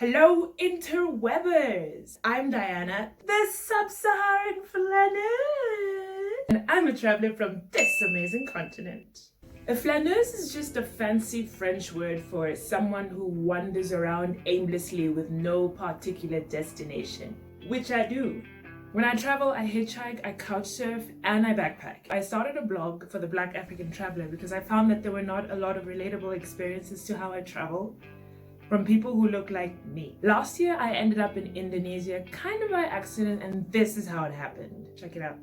Hello, interwebbers! I'm Diana, the Subsaharan flaneuse, and I'm a traveler from this amazing continent. A flaneuse is just a fancy French word for someone who wanders around aimlessly with no particular destination, which I do. When I travel, I hitchhike, I couch surf, and I backpack. I started a blog for the Black African Traveler because I found that there were not a lot of relatable experiences to how I travel from people who look like me. Last year, I ended up in Indonesia kind of by accident, and this is how it happened. Check it out.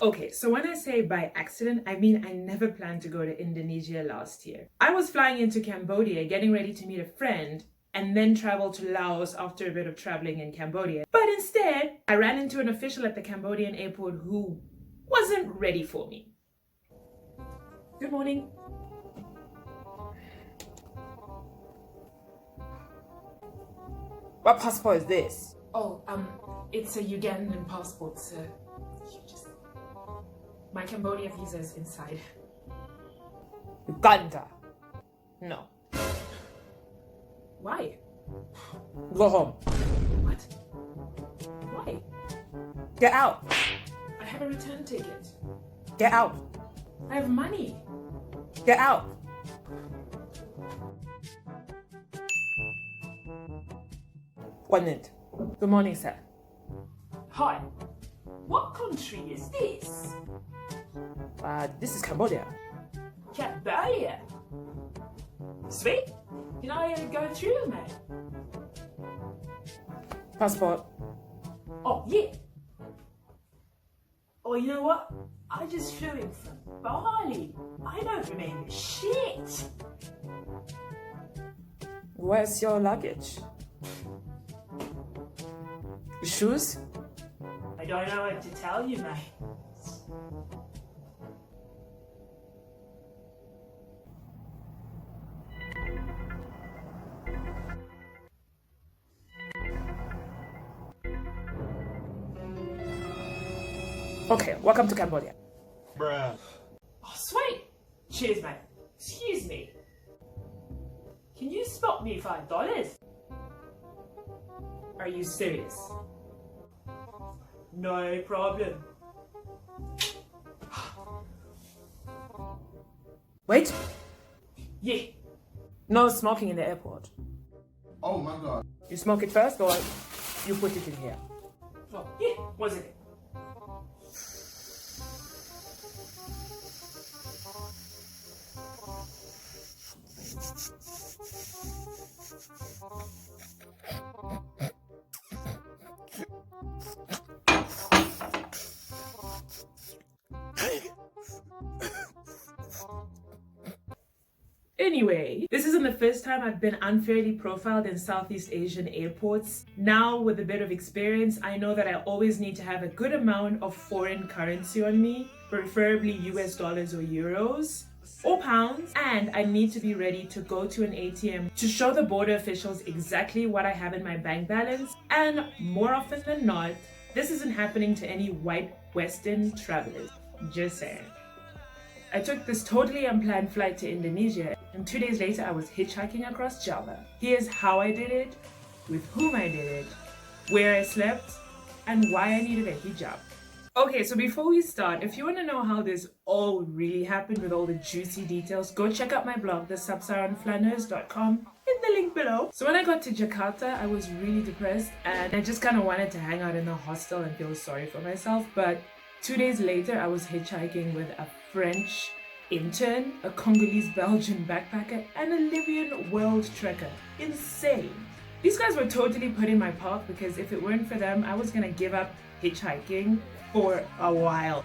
Okay, so when I say by accident, I mean I never planned to go to Indonesia last year. I was flying into Cambodia, getting ready to meet a friend, and then travel to Laos after a bit of traveling in Cambodia. But instead, I ran into an official at the Cambodian airport who wasn't ready for me. Good morning. What passport is this? Oh, it's a Ugandan passport, sir. My Cambodia visa is inside. Uganda. No. Why? Go home. What? Why? Get out. I have a return ticket. Get out. I have money. Get out. One minute. Good morning, sir. Hi, what country is this? This is Cambodia. Cambodia. Sweet. Can I go through, mate? Passport. Oh, yeah. Oh, you know what? I just flew in from Bali. I don't remember shit. Where's your luggage? Shoes? I don't know what to tell you, mate. Okay, welcome to Cambodia. Oh, sweet. Cheers, mate. Excuse me. Can you spot me $5? Are you serious? No problem. Wait. Yeah. No smoking in the airport. Oh my god. You smoke it first or you put it in here? Oh, yeah. Wasn't it? Anyway, this isn't the first time I've been unfairly profiled in Southeast Asian airports. Now, with a bit of experience, I know that I always need to have a good amount of foreign currency on me, preferably US dollars or euros or pounds, and I need to be ready to go to an ATM to show the border officials exactly what I have in my bank balance. And more often than not, this isn't happening to any white Western travelers. Just saying. I took this totally unplanned flight to Indonesia, and 2 days later I was hitchhiking across Java. Here's how I did it, with whom I did it, where I slept, and why I needed a hijab. Okay, so before we start, if you want to know how this all really happened with all the juicy details, go check out my blog, thesubsaharanflaneuse.com, in the link below. So when I got to Jakarta, I was really depressed, and I just kind of wanted to hang out in the hostel and feel sorry for myself, but 2 days later, I was hitchhiking with a French intern, a Congolese Belgian backpacker, and a Libyan world trekker. Insane. These guys were totally put in my path because if it weren't for them, I was gonna give up hitchhiking for a while.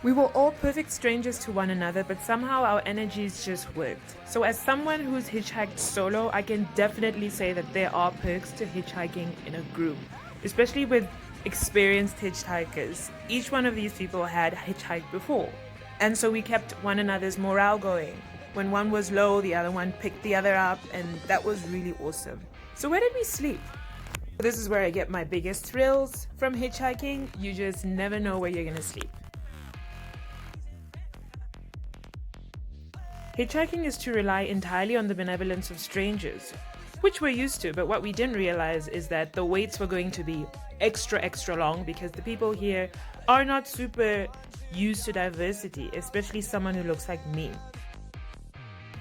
We were all perfect strangers to one another, but somehow our energies just worked. So as someone who's hitchhiked solo, I can definitely say that there are perks to hitchhiking in a group, especially with experienced hitchhikers. Each one of these people had hitchhiked before, and so we kept one another's morale going. When one was low, the other one picked the other up, and that was really awesome. So where did we sleep? This is where I get my biggest thrills from hitchhiking. You just never know where you're gonna sleep. Hitchhiking is to rely entirely on the benevolence of strangers, which we're used to, but what we didn't realize is that the waits were going to be extra long because the people here are not super used to diversity, especially someone who looks like me.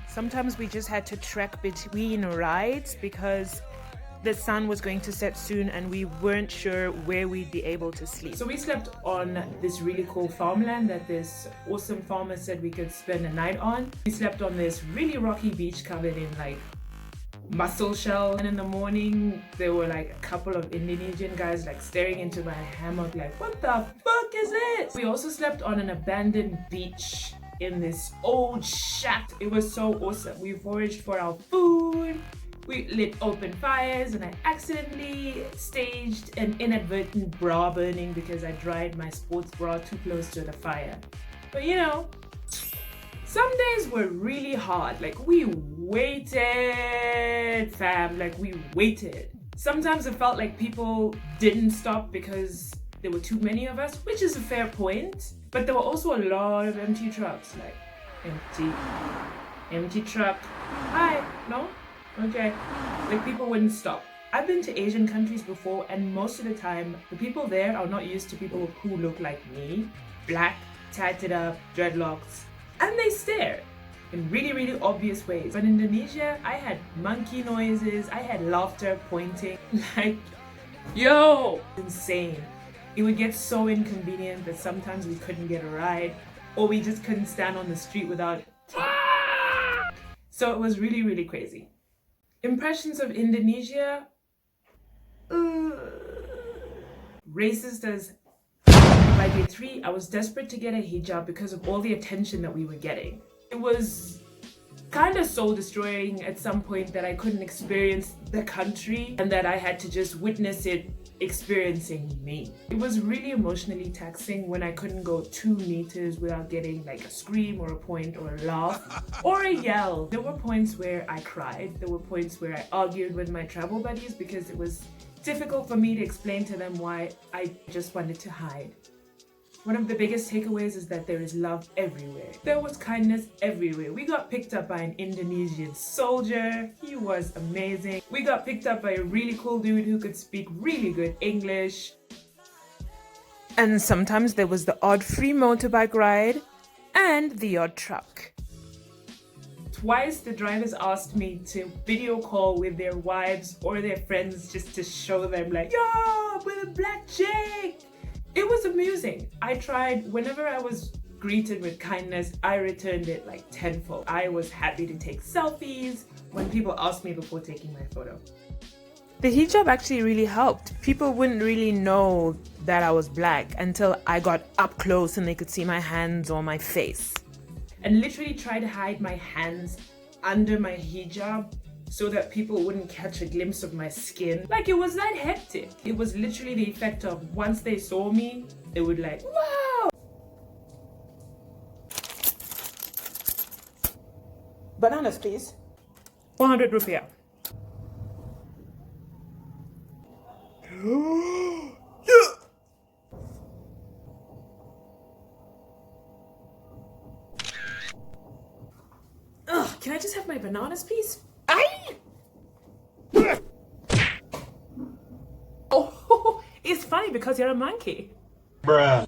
Sometimes we just had to trek between rides because the sun was going to set soon and we weren't sure where we'd be able to sleep. So we slept on this really cool farmland that this awesome farmer said we could spend a night on. We slept on this really rocky beach covered in like mussel shell, and in the morning there were like a couple of Indonesian guys like staring into my hammock like, what the fuck is this? We also slept on an abandoned beach in this old shack. It was so awesome. We foraged for our food. We lit open fires and I accidentally staged an inadvertent bra burning because I dried my sports bra too close to the fire. But you know, some days were really hard. Like we waited, fam, like we waited. Sometimes it felt like people didn't stop because there were too many of us, which is a fair point. But there were also a lot of empty trucks, like empty truck. Hi, no? Okay, like people wouldn't stop. I've been to Asian countries before and most of the time the people there are not used to people who look like me, black, tatted up, dreadlocks, and they stare in really obvious ways. But in Indonesia, I had monkey noises, I had laughter, pointing, like, yo, insane. It would get so inconvenient that sometimes we couldn't get a ride or we just couldn't stand on the street without so it was really crazy. Impressions of Indonesia? Racist as... By day 3, I was desperate to get a hijab because of all the attention that we were getting. It was kind of soul destroying at some point that I couldn't experience the country and that I had to just witness it experiencing me. It was really emotionally taxing when I couldn't go 2 meters without getting like a scream or a point or a laugh or a yell. There were points where I cried. There were points where I argued with my travel buddies because it was difficult for me to explain to them why I just wanted to hide. One of the biggest takeaways is that there is love everywhere. There was kindness everywhere. We got picked up by an Indonesian soldier. He was amazing. We got picked up by a really cool dude who could speak really good English. And sometimes there was the odd free motorbike ride and the odd truck. Twice the drivers asked me to video call with their wives or their friends just to show them like, yo, with a black chick. It was amusing. I tried, whenever I was greeted with kindness, I returned it like tenfold. I was happy to take selfies when people asked me before taking my photo. The hijab actually really helped. People wouldn't really know that I was black until I got up close and they could see my hands or my face. And literally try to hide my hands under my hijab so that people wouldn't catch a glimpse of my skin. Like it was that hectic. It was literally the effect of once they saw me, they would like, wow! Bananas, please. 100 rupiah. Ugh, can I just have my bananas, please? Oh, it's funny because you're a monkey. Bruh.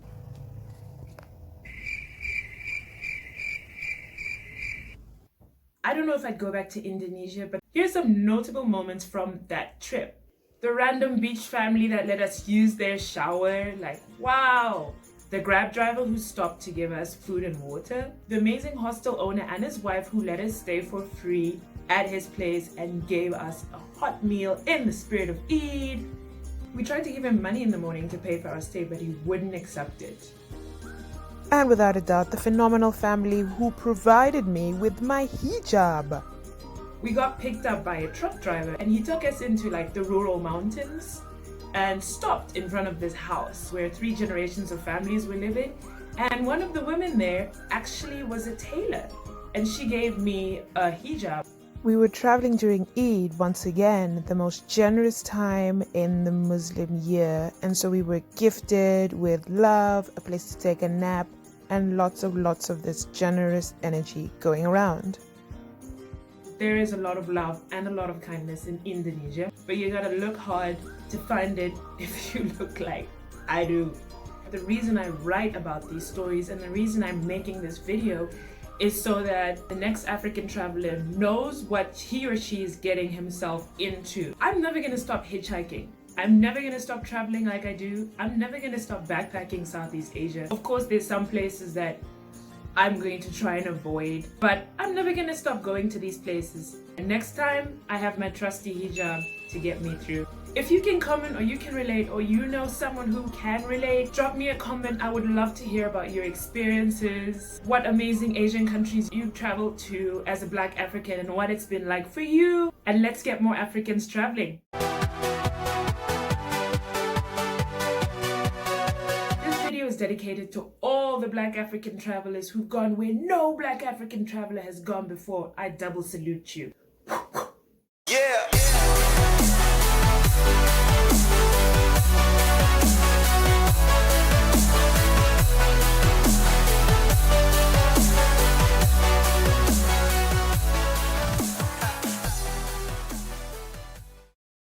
I don't know if I'd go back to Indonesia, but here's some notable moments from that trip. The random beach family that let us use their shower, like wow. The Grab driver who stopped to give us food and water. The amazing hostel owner and his wife who let us stay for free at his place and gave us a hot meal in the spirit of Eid. We tried to give him money in the morning to pay for our stay, but he wouldn't accept it. And without a doubt, the phenomenal family who provided me with my hijab. We got picked up by a truck driver and he took us into like the rural mountains and stopped in front of this house where 3 generations of families were living. And one of the women there actually was a tailor and she gave me a hijab. We were traveling during Eid, once again, the most generous time in the Muslim year. And so we were gifted with love, a place to take a nap, and lots of this generous energy going around. There is a lot of love and a lot of kindness in Indonesia, but you gotta look hard to find it if you look like I do. The reason I write about these stories and the reason I'm making this video is so that the next African traveler knows what he or she is getting himself into. I'm never gonna stop hitchhiking. I'm never gonna stop traveling like I do. I'm never gonna stop backpacking Southeast Asia. Of course, there's some places that I'm going to try and avoid, but I'm never gonna stop going to these places. And next time, I have my trusty hijab to get me through. If you can comment or you can relate or you know someone who can relate, drop me a comment. I would love to hear about your experiences, what amazing Asian countries you've traveled to as a Black African and what it's been like for you. And let's get more Africans traveling. This video is dedicated to all the Black African travelers who've gone where no Black African traveler has gone before. I double salute you.